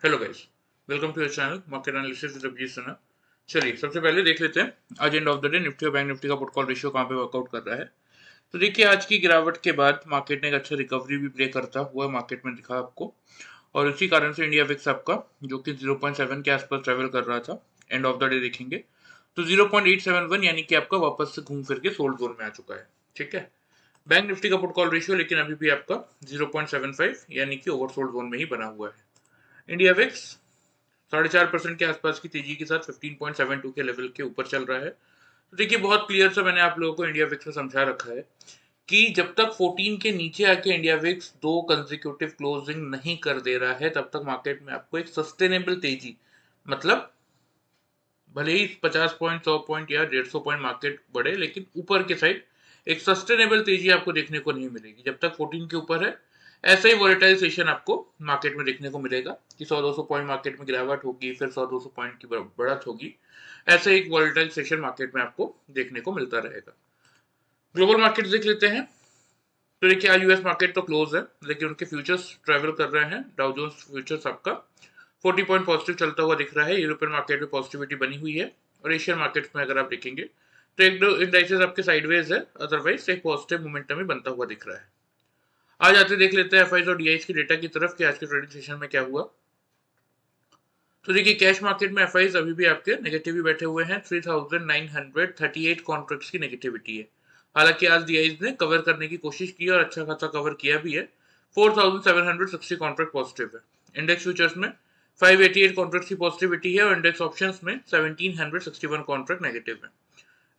Hello guys, welcome to your channel market analysis with Abhijit Sinha. चलिए सबसे पहले देख लेते हैं आज end of the day Nifty और बैंक निफ्टी का पुट कॉल रेशियो कहाँ पे वर्कआउट कर रहा है। तो देखिए आज की गिरावट के बाद मार्केट ने एक अच्छा रिकवरी भी प्ले करता हुआ मार्केट में दिखा आपको, और इसी कारण से इंडिया विक्स आपका जो कि 0.7 के आसपास ट्रेवल कर रहा था, एंड ऑफ द डे देखेंगे तो 0.871 यानी कि आपका वापस से घूम फिर के सोल्ड जोन में आ चुका है। ठीक है, बैंक निफ्टी का पुट कॉल रेशियो लेकिन अभी भी आपका 0.75 यानी कि ओवरसोल्ड जोन में ही बना हुआ है। इंडिया विक्स 4.5% के आसपास की तेजी के साथ 15.72 के लेवल के ऊपर चल रहा है। तो देखिए बहुत क्लियर सा मैंने आप लोगों को इंडिया विक्स में समझा रखा है कि जब तक 14 के नीचे आके इंडिया विक्स दो कंसेक्यूटिव क्लोजिंग नहीं कर दे रहा है तब तक मार्केट में आपको एक सस्टेनेबल तेजी, मतलब भले ही 50 पॉइंट 100 पॉइंट या 150 पॉइंट मार्केट बढ़े लेकिन ऊपर के साइड एक सस्टेनेबल तेजी आपको देखने को नहीं मिलेगी जब तक 14 के ऊपर है। ऐसा ही वॉलेटाइल सेशन आपको मार्केट में देखने को मिलेगा कि 100-200 पॉइंट मार्केट में गिरावट होगी, फिर 100-200 पॉइंट की बढ़त होगी। ऐसा एक वॉलेटाइल सेशन मार्केट में आपको देखने को मिलता रहेगा। ग्लोबल मार्केट देख लेते हैं। तो देखिए आज यूएस मार्केट तो क्लोज है लेकिन उनके फ्यूचर्स ट्रेवल कर रहे हैं। डाउ जोन्स फ्यूचर्स आपका 40 पॉइंट पॉजिटिव चलता हुआ दिख रहा है। यूरोपियन मार्केट में पॉजिटिविटी बनी हुई है, और एशियन मार्केट्स में अगर आप देखेंगे तो एक दो इंडाइसेस आपके साइडवेज है, अदरवाइज एक पॉजिटिव मोमेंटम ही बनता हुआ दिख रहा है। आज आते देख लेते हैं एफआईज और डीआईज की डेटा की तरफ कि आज के ट्रेडिंग सेशन में क्या हुआ। तो देखिए कैश मार्केट में एफआईज अभी भी आपके नेगेटिव ही बैठे हुए हैं। 3938 कॉन्ट्रैक्ट्स की नेगेटिविटी है। हालांकि आज डीआईज ने कवर करने की कोशिश की और अच्छा खासा कवर किया भी है। 4760 कॉन्ट्रैक्ट पॉजिटिव है। इंडेक्स फ्यूचर्स में 588 कॉन्ट्रैक्ट की पॉजिटिविटी है, और इंडेक्स ऑप्शंस में 1761 कॉन्ट्रैक्ट नेगेटिव है।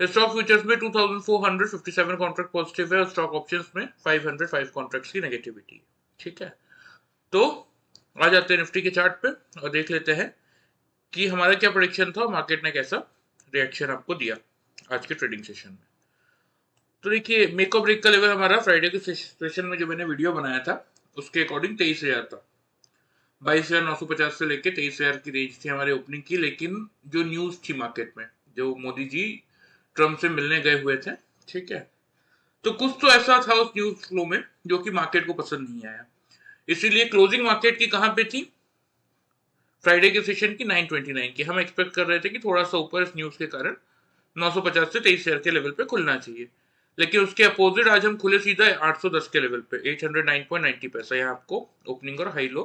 स्टॉक फ्यूचर्स में 2457 कॉन्ट्रैक्ट पॉजिटिव है, और स्टॉक ऑप्शंस में 505 कॉन्ट्रैक्ट्स की नेगेटिविटी है। ठीक है, तो आ जाते हैं निफ्टी के चार्ट पे और देख लेते हैं कि हमारा क्या प्रेडिक्शन था और मार्केट ने कैसा रिएक्शन आपको दिया आज के ट्रेडिंग सेशन में। तो देखिए मेक और ब्रेक का लेवल हमारा फ्राइडे के सेशन में जो मैंने वीडियो बनाया था उसके अकॉर्डिंग 23,000 था। 22,950 से लेके 23,000 की रेंज थी हमारे ओपनिंग की। लेकिन जो न्यूज थी मार्केट में, जो मोदी जी ट्रम्प से मिलने गए हुए थे, ठीक है, तो कुछ तो ऐसा था उस न्यूज फ्लो में जो कि मार्केट को पसंद नहीं आया। इसीलिए क्लोजिंग मार्केट की कहां पे थी फ्राइडे के सेशन की 929 की। हम एक्सपेक्ट कर रहे थे कि थोड़ा सा ऊपर इस न्यूज के कारण 950 से 23,000 के लेवल पे खुलना चाहिए, लेकिन उसके अपोजिट आज हम खुले सीधा 810 के लेवल पे 809.90 पैसा। यहाँ आपको ओपनिंग और हाई लो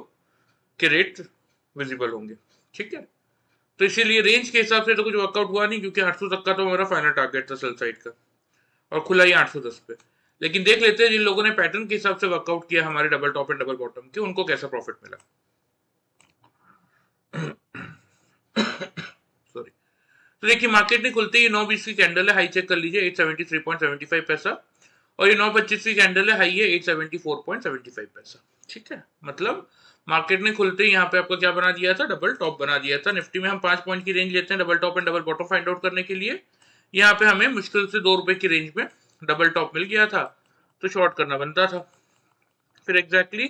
के रेट विजिबल होंगे। ठीक है, तो इसीलिए रेंज के हिसाब से तो कुछ वर्कआउट हुआ नहीं, क्योंकि 800 तक का तो हमारा फाइनल टारगेट था सेल साइड का, और खुला ही 810 पे। लेकिन देख लेते हैं जिन लोगों ने पैटर्न के हिसाब से वर्कआउट किया हमारे double top and double bottom के, उनको कैसा प्रॉफिट मिला। सॉरी। तो देखिए मार्केट ने खुलते ही 9:20 की कैंडल है, हाई चेक कर लीजिए 873.75 पैसा, और ये 9:25 की कैंडल है, हाई है 874.75 पैसा। ठीक है, मतलब मार्केट ने खुलते ही यहाँ पे आपका क्या बना दिया था, डबल टॉप बना दिया था। निफ्टी में हम 5 पॉइंट की रेंज लेते हैं double top and double bottom find out करने के लिए। यहाँ पे हमें मुश्किल से 2 रुपए की रेंज में डबल टॉप मिल गया था, तो शॉर्ट करना बनता था। फिर एग्जैक्टली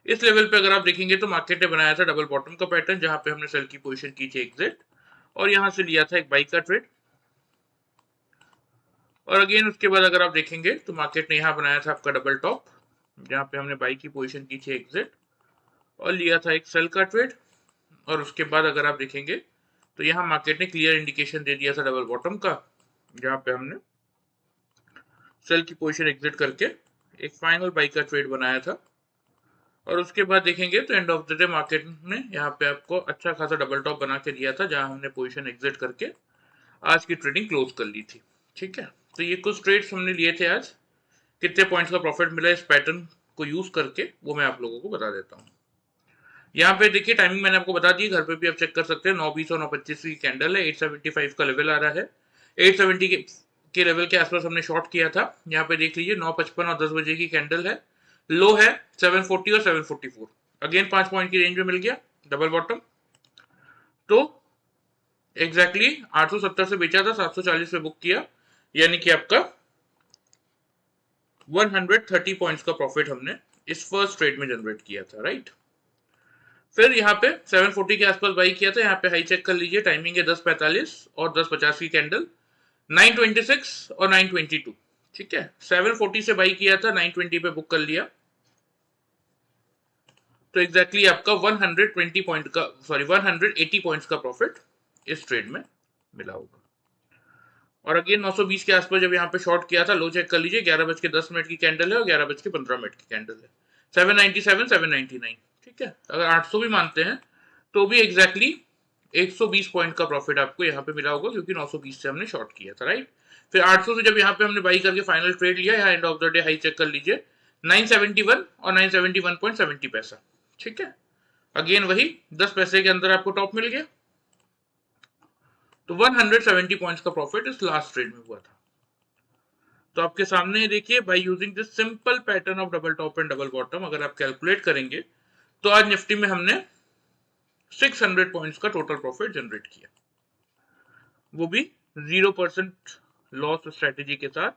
इस लेवल पे अगर आप देखेंगे तो मार्केट ने बनाया था डबल बॉटम का पैटर्न, जहां पे हमने सेल की पोजीशन की थी एग्जिट, और यहां से लिया था एक बाई का ट्रेड। और अगेन उसके बाद अगर आप देखेंगे तो मार्केट ने यहाँ बनाया था आपका डबल टॉप, जहां पे हमने बाई की पोजीशन की थी एग्जिट, और लिया था एक सेल का ट्रेड। और उसके बाद अगर आप देखेंगे तो यहाँ मार्केट ने क्लियर इंडिकेशन दे दिया था डबल बॉटम का, जहां पे हमने सेल की पोजीशन एग्जिट करके एक फाइनल बाई का ट्रेड बनाया था। और उसके बाद देखेंगे तो and of the day market ने यहाँ पे आपको अच्छा खासा डबल टॉप बना के दिया था, जहां हमने पोजीशन एग्जिट करके आज की ट्रेडिंग क्लोज कर ली थी। ठीक है, तो ये कुछ ट्रेड्स हमने लिए थे आज। कितने पॉइंट्स का प्रॉफिट मिला इस पैटर्न को यूज करके वो मैं आप लोगों को बता देता हूँ। यहाँ पे देखिए टाइमिंग मैंने आपको बता दी, घर पे भी आप चेक कर सकते हैं। 9:20 और 9:25 की कैंडल है, 875 का लेवल आ रहा है। 870 के लेवल के आसपास हमने शॉर्ट किया था। यहाँ पे देख लीजिए 9:55 और 10 बजे की कैंडल है। लो है 740 और 744। अगेन 5 पॉइंट की रेंज में मिल गया डबल बॉटम। तो एग्जैक्टली 870 से बेचा था, 740 पे बुक किया, यानी कि आपका 130 पॉइंट्स का प्रॉफिट हमने इस फर्स्ट ट्रेड में जनरेट किया था। राइट, फिर यहाँ पे 740 के आसपास बाई किया था। यहाँ पे हाई चेक कर लीजिए, टाइमिंग है 10:45 और 10:50 की कैंडल, 926 और 922। ठीक है, 740 से बाई किया था, 920 पे बुक कर लिया। तो एग्जैक्टली आपका 120 पॉइंट का 180 पॉइंट्स का प्रॉफिट इस ट्रेड में मिला होगा। और अगेन 920 के आसपास जब यहाँ पे शॉर्ट किया था, लो चेक कर लीजिए, 11:10 की कैंडल है और 11:15 की कैंडल है, 797 799। ठीक है, अगर 800 भी मानते हैं तो भी एग्जैक्टली 120 पॉइंट का प्रॉफिट आपको यहाँ पे मिला होगा, क्योंकि 920 से हमने शॉर्ट किया था, राइट। फिर 800 से जब यहाँ पे हमने बाई करके फाइनल ट्रेड लिया, यहाँ end of the day high check कर लीजिए 971 और 971.70 पैसा। ठीक है, अगेन वही 10 पैसे के अंदर आपको टॉप मिल गया, तो 170 पॉइंट्स का प्रॉफिट इस लास्ट ट्रेड में हुआ था। तो आपके सामने देखिए, by using this simple pattern of double top and double bottom, अगर आप कैलकुलेट करेंगे तो आज निफ्टी में हमने 600 पॉइंट्स का टोटल प्रॉफिट जनरेट किया, वो भी 0% लॉस स्ट्रेटेजी के साथ।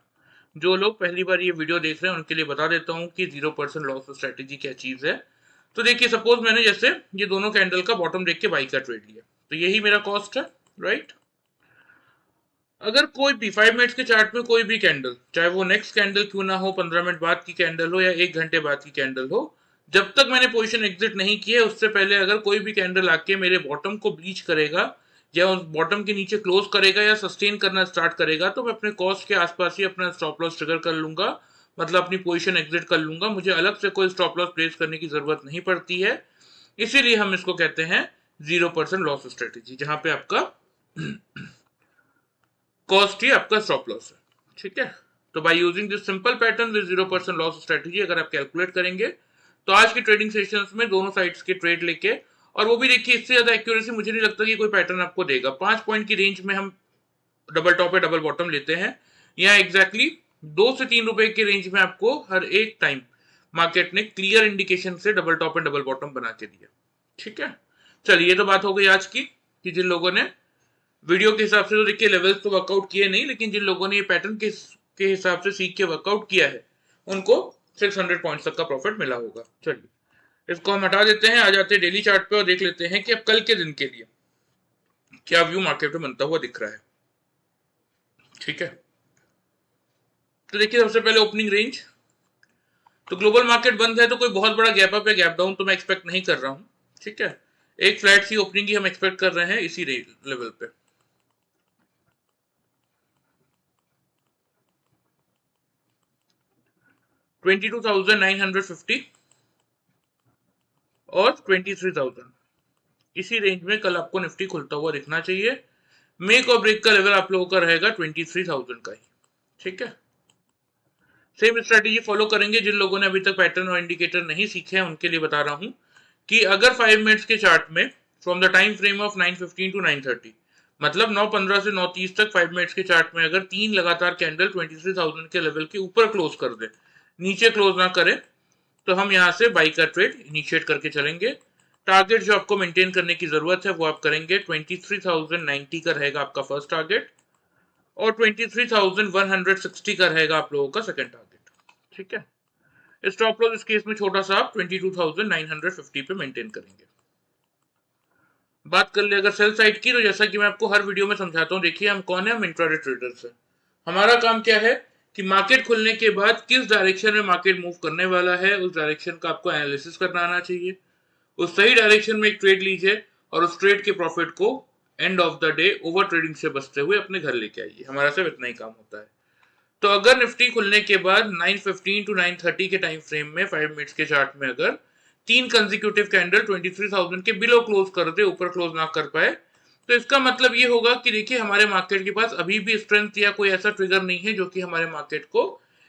जो लोग पहली बार ये वीडियो देख रहे हैं उनके लिए बता देता हूँ कि 0% लॉस स्ट्रेटेजी क्या चीज है। तो देखिए, सपोज मैंने जैसे ये दोनों कैंडल का बॉटम देख के बाई का ट्रेड लिया, तो यही मेरा कॉस्ट है, राइट। अगर कोई भी 5 मिनट्स के चार्ट में कोई भी कैंडल, चाहे वो नेक्स्ट कैंडल क्यों ना हो, 15 मिनट बाद की कैंडल हो या 1 घंटे बाद की कैंडल हो, जब तक मैंने पोजीशन एग्जिट नहीं किया उससे पहले अगर कोई भी कैंडल आके मेरे बॉटम को ब्रीच करेगा या उस बॉटम के नीचे क्लोज करेगा या सस्टेन करना स्टार्ट करेगा, तो मैं अपने कॉस्ट के आसपास ही अपना स्टॉप लॉस ट्रिगर कर लूंगा, मतलब अपनी पोजीशन एग्जिट कर लूंगा। मुझे अलग से कोई स्टॉप लॉस प्लेस करने की जरूरत नहीं पड़ती है। इसीलिए हम इसको कहते हैं 0% लॉस स्ट्रेटेजी, जहां पे आपका कॉस्ट ही आपका स्टॉप लॉस है। ठीक है, तो by using this simple pattern with 0% loss strategy अगर आप कैलकुलेट करेंगे तो आज के ट्रेडिंग सेशंस में दोनों साइड्स के ट्रेड लेके, और वो भी देखिए इससे ज्यादा एक्यूरेसी मुझे नहीं लगता कि कोई पैटर्न आपको देगा। 5 पॉइंट की रेंज में हम डबल टॉप या डबल बॉटम लेते हैं, यहाँ एग्जैक्टली 2 से 3 रुपए के रेंज में आपको हर एक टाइम मार्केट ने क्लियर इंडिकेशन से double top and double bottom बना के दिया। ठीक है, चलिए ये तो बात हो गई आज की, कि जिन लोगों ने वीडियो के हिसाब से तो देखिए लेवल्स तो वर्कआउट किए नहीं, लेकिन जिन लोगों ने ये पैटर्न के हिसाब से सीख के वर्कआउट किया है उनको 600 पॉइंट्स तक का प्रॉफिट मिला होगा। चलिए इसको हम हटा देते हैं, आ जाते हैं डेली चार्ट पे और देख लेते हैं कि अब कल के दिन के लिए क्या व्यू मार्केट में बनता हुआ दिख रहा है। ठीक है, तो देखिए सबसे पहले ओपनिंग रेंज, तो ग्लोबल मार्केट बंद है तो कोई बहुत बड़ा गैप अप या गैप डाउन तो मैं एक्सपेक्ट नहीं कर रहा हूं। ठीक है, एक फ्लैट सी ओपनिंग ही हम एक्सपेक्ट कर रहे हैं इसी लेवल पे। $22,950 और 23,000, इसी रेंज में कल आपको निफ्टी खुलता हुआ दिखना चाहिए। मेक और ब्रेक का लेवल आप लोगों का रहेगा 23,000 का ही। ठीक है, सेम स्ट्रेटेजी फॉलो करेंगे। जिन लोगों ने अभी तक पैटर्न और इंडिकेटर नहीं सीखे हैं उनके लिए बता रहा हूं कि अगर 5 मिनट्स के चार्ट में from the time frame of 9:15 to 9:30, मतलब 9:15 से 9:30 तक 5 मिनट्स के चार्ट में अगर 3 लगातार कैंडल 23,000 के लेवल के ऊपर क्लोज कर दे, नीचे क्लोज ना करे, तो हम यहाँ से बाई का ट्रेड इनिशिएट करके चलेंगे। टारगेट जो आपको मेंटेन करने की जरूरत है वो आप करेंगे 23,090 का रहेगा आपका फर्स्ट टारगेट, और 23,160 का रहेगा आप लोगों का सेकंड टारगेट। ठीक है, स्टॉप लॉस इस केस में छोटा सा आप 22,950 पे मेंटेन करेंगे। बात कर ले अगर सेल साइड की, तो जैसा कि मैं आपको हर वीडियो में समझाता हूँ, देखिए हम कौन है, हम इंट्राडे ट्रेडर्स हैं। हमारा काम क्या है कि मार्केट खुलने के बाद किस डायरेक्शन में मार्केट मूव करने वाला है उस डायरेक्शन का आपको एनालिसिस करना आना चाहिए। उस सही डायरेक्शन में एक ट्रेड लीजिए और उस ट्रेड के प्रॉफिट को and of the day over trading से बचते हुए अपने घर लेके आइए। हमारा सिर्फ इतना ही काम होता है। तो अगर निफ्टी खुलने के बाद 9:15 टू 9:30 के टाइम फ्रेम में 5 मिनट्स के चार्ट में अगर 3 कंसेक्यूटिव कैंडल 23,000 के बिलो क्लोज कर दे, ऊपर क्लोज ना कर पाए, तो इसका मतलब ये होगा कि देखिए हमारे मार्केट के पास अभी भी स्ट्रेंथ या कोई ऐसा ट्रिगर नहीं है जो कि हमारे मार्केट को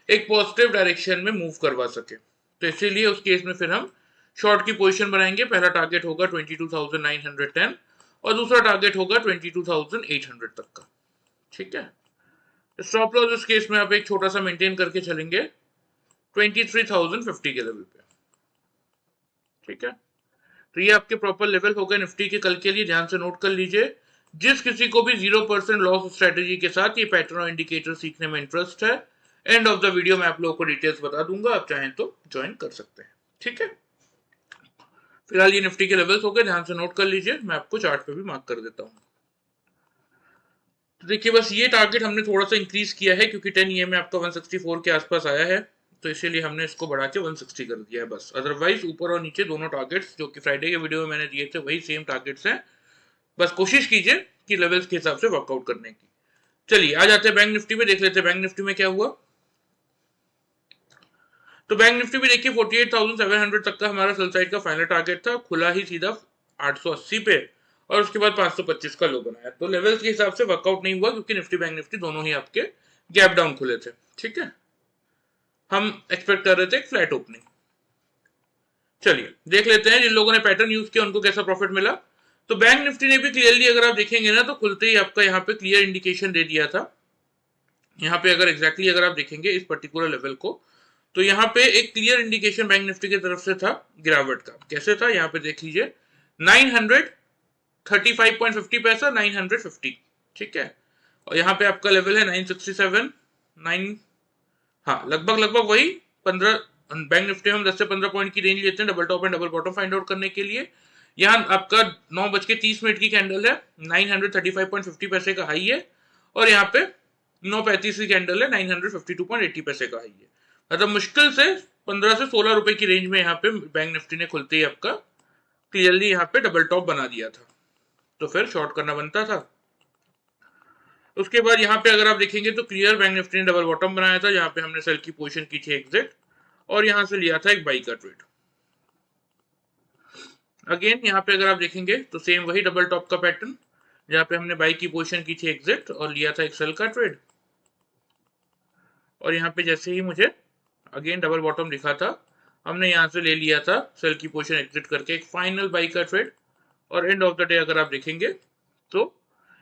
एक पॉजिटिव डायरेक्शन में मूव करवा सके। तो इसीलिए उस केस में फिर हम शॉर्ट की पोजीशन बनाएंगे। पहला टारगेट होगा 22,910 और दूसरा टारगेट होगा 22,800 तक का। ठीक है, स्टॉप लॉस इस केस में आप एक छोटा सा मेंटेन करके चलेंगे 23,050 के लेवल पे। ठीक है, तो ये आपके प्रॉपर लेवल हो गए निफ्टी के कल के लिए, ध्यान से नोट कर लीजिए। जिस किसी को भी 0% लॉस स्ट्रेटेजी के साथ ये पैटर्न और इंडिकेटर सीखने में इंटरेस्ट है, एंड ऑफ द वीडियो मैं आप लोगों को डिटेल्स बता दूंगा, आप चाहें तो ज्वाइन कर सकते हैं। ठीक है, फिलहाल ये निफ्टी के लेवल्स हो गए, ध्यान से नोट कर लीजिए। मैं आपको चार्ट पे भी मार्क कर देता हूँ। तो देखिए बस ये टारगेट हमने थोड़ा सा इंक्रीज किया है क्योंकि 10 EM में आपका 164 के आसपास आया है, तो इसीलिए हमने इसको बढ़ा के 160 कर दिया है बस। अदरवाइज ऊपर और नीचे दोनों टारगेट्स जो कि फ्राइडे के वीडियो में मैंने दिए थे वही सेम टारगेट्स हैं। बस कोशिश कीजिए कि लेवल्स के हिसाब से वर्कआउट करने की। चलिए आ जाते हैं बैंक निफ्टी में, देख लेते हैं बैंक निफ्टी में क्या हुआ। तो बैंक निफ्टी भी देखिए 48,700 तक का हमारा सेल साइड का फाइनल टारगेट था, खुला ही सीधा 880 पे और उसके बाद 525 का लो बनाया। तो लेवल्स के हिसाब से वर्कआउट नहीं हुआ क्योंकि निफ्टी बैंक निफ्टी दोनों ही आपके गैप डाउन खुले थे। ठीक है, हम एक्सपेक्ट कर रहे थे एक फ्लैट ओपनिंग। चलिए देख लेते हैं जिन लोगों ने पैटर्न यूज किया उनको कैसा प्रॉफिट मिला। तो बैंक निफ्टी ने भी क्लियरली अगर आप देखेंगे ना तो खुलते ही आपका यहाँ पे क्लियर इंडिकेशन दे दिया था। यहाँ पे अगर एग्जैक्टली अगर आप देखेंगे इस पर्टिकुलर लेवल को तो यहाँ पे एक क्लियर इंडिकेशन बैंक निफ्टी की तरफ से था गिरावट का। कैसे था यहाँ पे देख लीजिए 935.50 पैसा 950। ठीक है, और यहाँ पे आपका लेवल है 967 9, हाँ लगभग वही 15। बैंक निफ्टी में हम 10 से 15 पॉइंट की रेंज लेते हैं double top and double bottom find out करने के लिए। यहाँ आपका 9:30 की कैंडल है 935.50 पैसे का हाई है और यहाँ पे 9:35 की कैंडल है 952.80 पैसे का हाई है। मतलब मुश्किल से 15 से 16 रुपए की रेंज में यहाँ पे बैंक निफ्टी ने खुलते ही आपका क्लियरली यहाँ पे डबल टॉप बना दिया था, तो फिर शॉर्ट करना बनता था। उसके बाद यहाँ पे अगर आप देखेंगे तो क्लियर बैंक निफ्टी ने डबल बॉटम बनाया था, यहाँ पे हमने सेल की पोजीशन की थी एग्जिट और यहाँ से लिया था एक बाई का ट्रेड। अगेन यहाँ पे अगर आप देखेंगे तो सेम वही डबल टॉप का पैटर्न, जहाँ पे हमने बाई की पोजीशन की थी एग्जिट और लिया था एक सेल का ट्रेड और यहाँ पे जैसे ही मुझे अगेन डबल बॉटम दिखा था हमने यहाँ से ले लिया था सेल की पोजीशन एग्जिट करके एक फाइनल बाई का ट्रेड और एंड ऑफ द डे अगर आप देखेंगे तो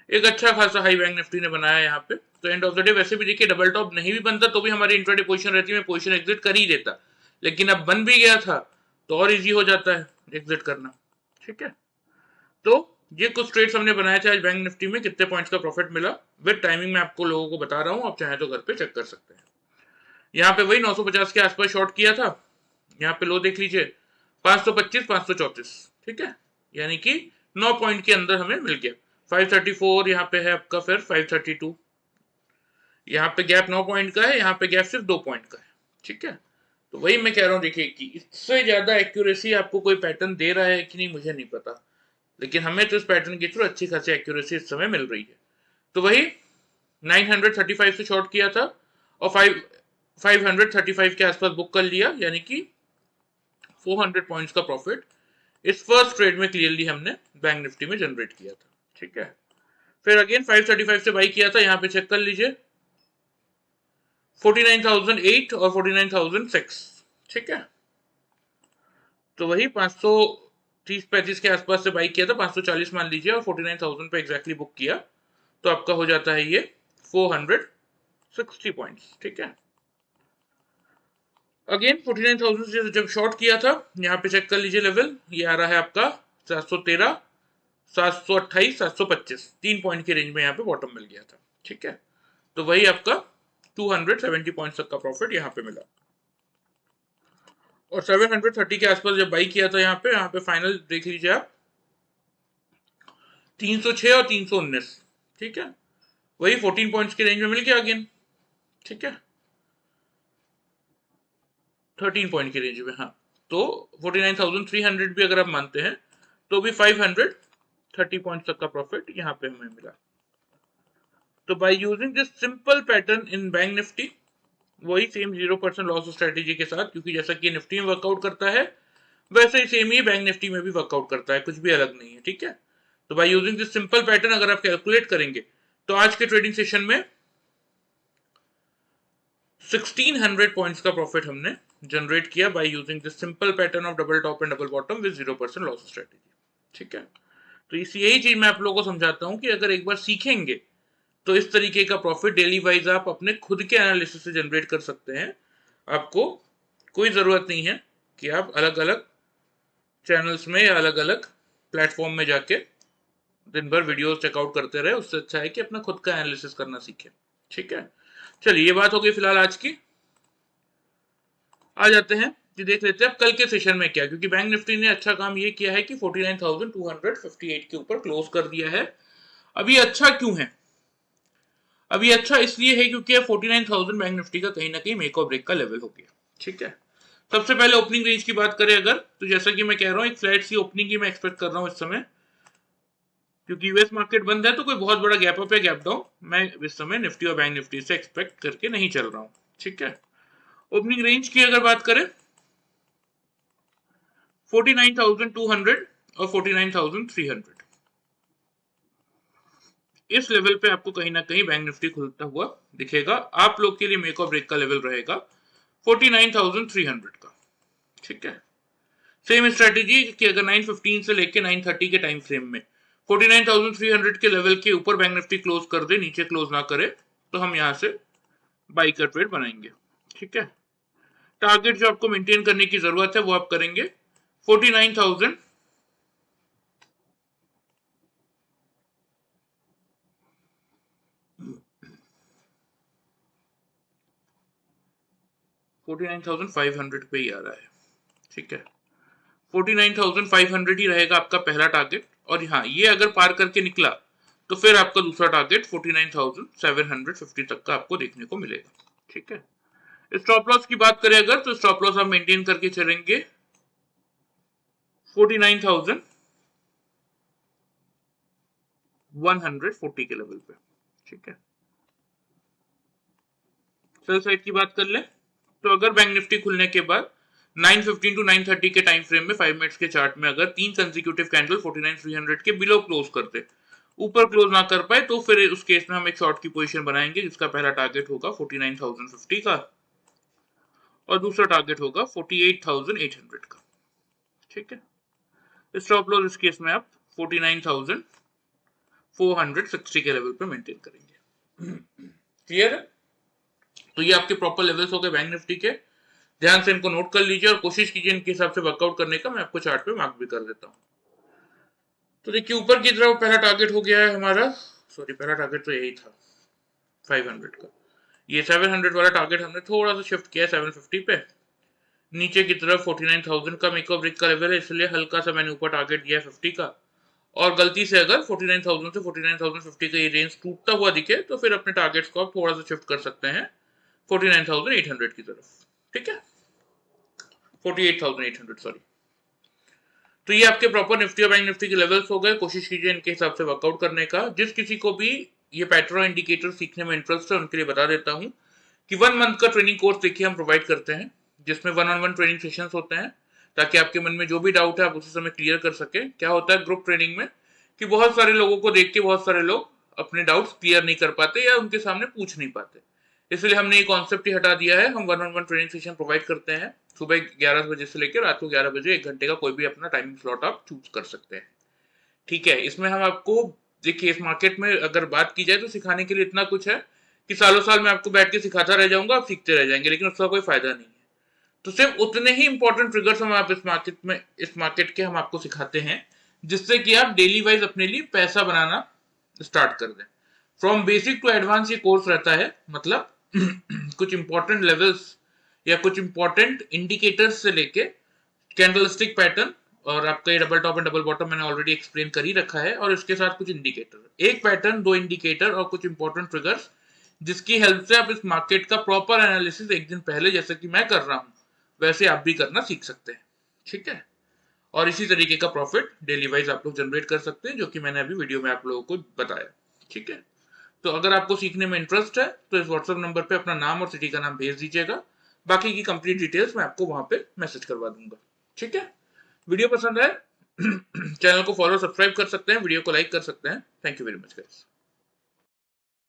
एक अच्छा खासा हाई बैंक निफ्टी ने बनाया यहाँ पे। तो एंड ऑफ द डे वैसे भी देखिए डबल टॉप नहीं भी बनता तो भी हमारी इंट्राडे पोजीशन रहती है, मैं पोजीशन एग्जिट कर ही देता, लेकिन अब बन भी गया था तो और इजी हो जाता है एग्जिट करना। ठीक है, तो ये कुछ ट्रेड्स हमने बनाए थे आज बैंक निफ्टी में। कितने पॉइंट्स का प्रॉफिट मिला विद टाइमिंग में आपको लोगों को बता रहा हूँ, आप चाहे तो घर पे चेक कर सकते हैं। यहाँ पे वही 950 के आसपास शॉर्ट किया था, यहाँ पे लो देख लीजिए 525 534। ठीक है, यानी कि 9 पॉइंट के अंदर हमें मिल गया। 534 यहाँ पे है आपका, फिर 532, यहाँ पे गैप 9 पॉइंट का है, यहाँ पे गैप सिर्फ 2 पॉइंट का है। ठीक है, तो वही मैं कह रहा हूँ देखिए कि इससे ज्यादा एक्यूरेसी आपको कोई पैटर्न दे रहा है कि नहीं मुझे नहीं पता, लेकिन हमें तो इस पैटर्न के थ्रू अच्छी खासी एक्यूरेसी इस समय मिल रही है। तो वही 935 से शॉर्ट किया था और 535 के आसपास बुक कर लिया, यानी कि 400 पॉइंट्स का प्रॉफिट इस फर्स्ट ट्रेड में क्लियरली हमने बैंक निफ्टी में जनरेट किया था। ठीक है, फिर अगेन 535 से बाई किया था, यहाँ पे चेक कर लीजिए 49,008 और 49,006। ठीक है, तो वही 530-35 के आसपास से बाई किया था, 540 मान लीजिए और 49,000 पे एग्जैक्टली बुक किया तो आपका हो जाता है ये 460 पॉइंट्स। ठीक है, अगेन 49,000 से जब शॉर्ट किया था यहाँ पे चेक कर लीजिए लेवल, ये आ रहा है आपका 713 728 725, 3 पॉइंट की रेंज में यहाँ पे बॉटम मिल गया था। ठीक है, तो वही आपका 270 पॉइंट्स तक का प्रॉफिट यहाँ पे मिला और 730 के आसपास जब बाई किया था यहाँ पे फाइनल देख लीजिए आप 306 और 319। ठीक है, वही 14 पॉइंट्स की रेंज में मिल गया अगेन। ठीक है, 13 पॉइंट की रेंज में, हाँ तो 49,300 भी अगर आप मानते हैं तो भी 530 पॉइंट्स तक का प्रॉफिट यहाँ पे हमें मिला। तो by using this simple pattern in bank Nifty, वही सेम 0% लॉस स्ट्रेटेजी के साथ, क्योंकि जैसा कि निफ्टी में वर्कआउट करता है वैसे ही सेम ही बैंक निफ्टी में भी वर्कआउट करता है, कुछ भी अलग नहीं है। ठीक है, तो by using this simple pattern अगर आप कैलकुलेट करेंगे तो आज के ट्रेडिंग सेशन में 1600 पॉइंट्स का प्रॉफिट हमने जनरेट किया by using this simple pattern of double top and double bottom with 0% loss strategy. ठीक है, तो इसी यही चीज मैं आप लोगों को समझाता हूं कि अगर एक बार सीखेंगे तो इस तरीके का प्रॉफिट डेली वाइज आप अपने खुद के एनालिसिस से जनरेट कर सकते हैं। आपको कोई जरूरत नहीं है कि आप अलग अलग चैनल्स में या अलग अलग प्लेटफॉर्म में जाके दिन भर वीडियोस चेकआउट करते रहे, उससे अच्छा है कि अपना खुद का एनालिसिस करना सीखें। ठीक है, चलिए ये बात हो गई फिलहाल आज की। आ जाते हैं कि देख लेते हैं अब कल के सेशन में क्या, क्योंकि बैंक निफ्टी ने अच्छा काम ये किया है कि 49,258 के ऊपर क्लोज कर दिया है। अभी अच्छा क्यों है? अभी अच्छा इसलिए है क्योंकि 49,000 बैंक निफ्टी का कहीं ना कहीं मेक और ब्रेक का लेवल हो गया। ठीक है। सबसे पहले ओपनिंग रेंज की बात करें अगर, तो जैसा कि मैं कह रहा हूँ एक फ्लैट सी ओपनिंग ही मैं एक्सपेक्ट कर रहा हूँ इस समय, क्योंकि यूएस मार्केट बंद है तो कोई बहुत बड़ा गैप अप या गैप डाउन मैं इस समय निफ्टी और बैंक निफ्टी से एक्सपेक्ट करके नहीं चल रहा हूँ। ठीक है। ओपनिंग रेंज की अगर बात करें 49,200 और 49,300, इस लेवल पे आपको कहीं ना कहीं बैंक निफ्टी खुलता हुआ दिखेगा। आप लोग के लिए मेक और ब्रेक का लेवल रहेगा 49,300 का। ठीक है। सेम स्ट्रेटेजी कि अगर 915 से लेके 930 के टाइम फ्रेम में 49,300 के लेवल के ऊपर बैंक निफ्टी क्लोज कर दे, नीचे क्लोज ना करे, तो हम यहां से बाई का ट्रेड बनाएंगे। ठीक है। टारगेट जो आपको मेंटेन करने की जरूरत है वो आप करेंगे 49,000 49,500 पे ही आ रहा है। ठीक है। 49,500 ही रहेगा आपका पहला टारगेट, और हाँ ये अगर पार करके निकला तो फिर आपका दूसरा टारगेट 49,750 तक का आपको देखने को मिलेगा। ठीक है। स्टॉप लॉस की बात करें अगर, तो स्टॉप लॉस आप मेंटेन करके चलेंगे 49,140 के लेवल पे। ठीक है। सेल साइड की बात कर ले, तो अगर बैंक निफ्टी खुलने के बाद 915 टू 930 के टाइम फ्रेम में 5 मिनट्स के चार्ट में अगर तीन कंसेक्यूटिव कैंडल 49,300 के बिलो क्लोज करते, ऊपर क्लोज ना कर पाए, तो फिर उस केस में हम एक शॉर्ट की पोजीशन बनाएंगे जिसका पहला टारगेट होगा 49,050 का और दूसरा टारगेट होगा 48,800 का। ठीक है। स्टॉप लॉस इस केस में आप 49,460 के लेवल पे मेंटेन करेंगे। क्लियर है? तो ये आपके प्रॉपर लेवल्स हो गए बैंक निफ्टी के। ध्यान से इनको नोट कर लीजिए और कोशिश कीजिए इनके हिसाब से वर्कआउट करने का। मैं आपको चार्ट पे मार्क भी कर देता हूँ। तो देखिए ऊपर की तरफ पहला टारगेट हो गया है हमारा, सॉरी पहला टारगेट तो यही था 500 का। ये 700 वाला टारगेट हमने थोड़ा सा शिफ्ट किया 750 पे। नीचे की तरफ 49,000 का मेकअप ब्रेक का लेवल है, इसलिए हल्का सा मैंने ऊपर टारगेट दिया 50 का। और गलती से अगर 49,000 से 49,050 का ये रेंज टूटता हुआ दिखे तो फिर अपने टारगेट्स को आप थोड़ा सा शिफ्ट कर सकते हैं 49,800 की तरफ। ठीक है। 48,800 सॉरी। तो ये आपके प्रॉपर निफ्टी और बैंक निफ्टी के लेवल्स हो गए। कोशिश कीजिए इनके हिसाब से वर्कआउट करने का। जिस किसी को भी ये पैटर्न इंडिकेटर सीखने में इंटरेस्ट है उनके लिए बता देता हूँ कि 1 मंथ का ट्रेनिंग कोर्स देखिए हम प्रोवाइड करते हैं, जिसमें 1-on-1 ट्रेनिंग सेशंस होते हैं, ताकि आपके मन में जो भी डाउट है आप उसी समय क्लियर कर सके। क्या होता है ग्रुप ट्रेनिंग में कि बहुत सारे लोगों को देख के बहुत सारे लोग अपने डाउट्स क्लियर नहीं कर पाते या उनके सामने पूछ नहीं पाते, इसलिए हमने ये कॉन्सेप्ट ही हटा दिया है। हम 1-on-1 ट्रेनिंग सेशन प्रोवाइड करते हैं सुबह 11 बजे से लेकर रात को 11 बजे, 1 घंटे का कोई भी अपना टाइमिंग स्लॉट आप चूज कर सकते हैं। ठीक है। इसमें हम आपको देखिए इस मार्केट में अगर बात की जाए तो सिखाने के लिए इतना कुछ है कि सालों साल मैं आपको बैठ के सिखाता रह जाऊंगा, आप सीखते रह जाएंगे, लेकिन उसका कोई फायदा नहीं है। तो सिर्फ उतने ही इंपॉर्टेंट ट्रिगर्स हम आप इस मार्केट के हम आपको सिखाते हैं जिससे कि आप डेली वाइज अपने लिए पैसा बनाना स्टार्ट कर दें। फ्रॉम बेसिक टू एडवांस ये कोर्स रहता है, मतलब कुछ इंपॉर्टेंट लेवल्स या कुछ इंपॉर्टेंट इंडिकेटर्स से लेके कैंडलस्टिक पैटर्न, और आपका ये double top and double bottom मैंने ऑलरेडी एक्सप्लेन कर ही रखा है, और इसके साथ कुछ इंडिकेटर, एक पैटर्न, दो इंडिकेटर और कुछ इंपॉर्टेंट ट्रिगर्स, जिसकी हेल्प से आप इस मार्केट का प्रॉपर एनालिसिस एक दिन पहले जैसे कि मैं कर रहा हूं वैसे आप भी करना सीख सकते हैं। ठीक है। और इसी तरीके का प्रॉफिट डेली वाइज आप लोग जनरेट कर सकते हैं, जो कि मैंने अभी वीडियो में आप लोगों को बताया। ठीक है। तो अगर आपको सीखने में इंटरेस्ट है तो इस व्हाट्सएप नंबर पे अपना नाम और सिटी का नाम भेज दीजिएगा, बाकी की कंप्लीट डिटेल्स मैं आपको वहां पे मैसेज करवा दूंगा। ठीक है। वीडियो पसंद है चैनल को फॉलो सब्सक्राइब कर सकते हैं, वीडियो को लाइक कर सकते हैं। Thank you very much guys.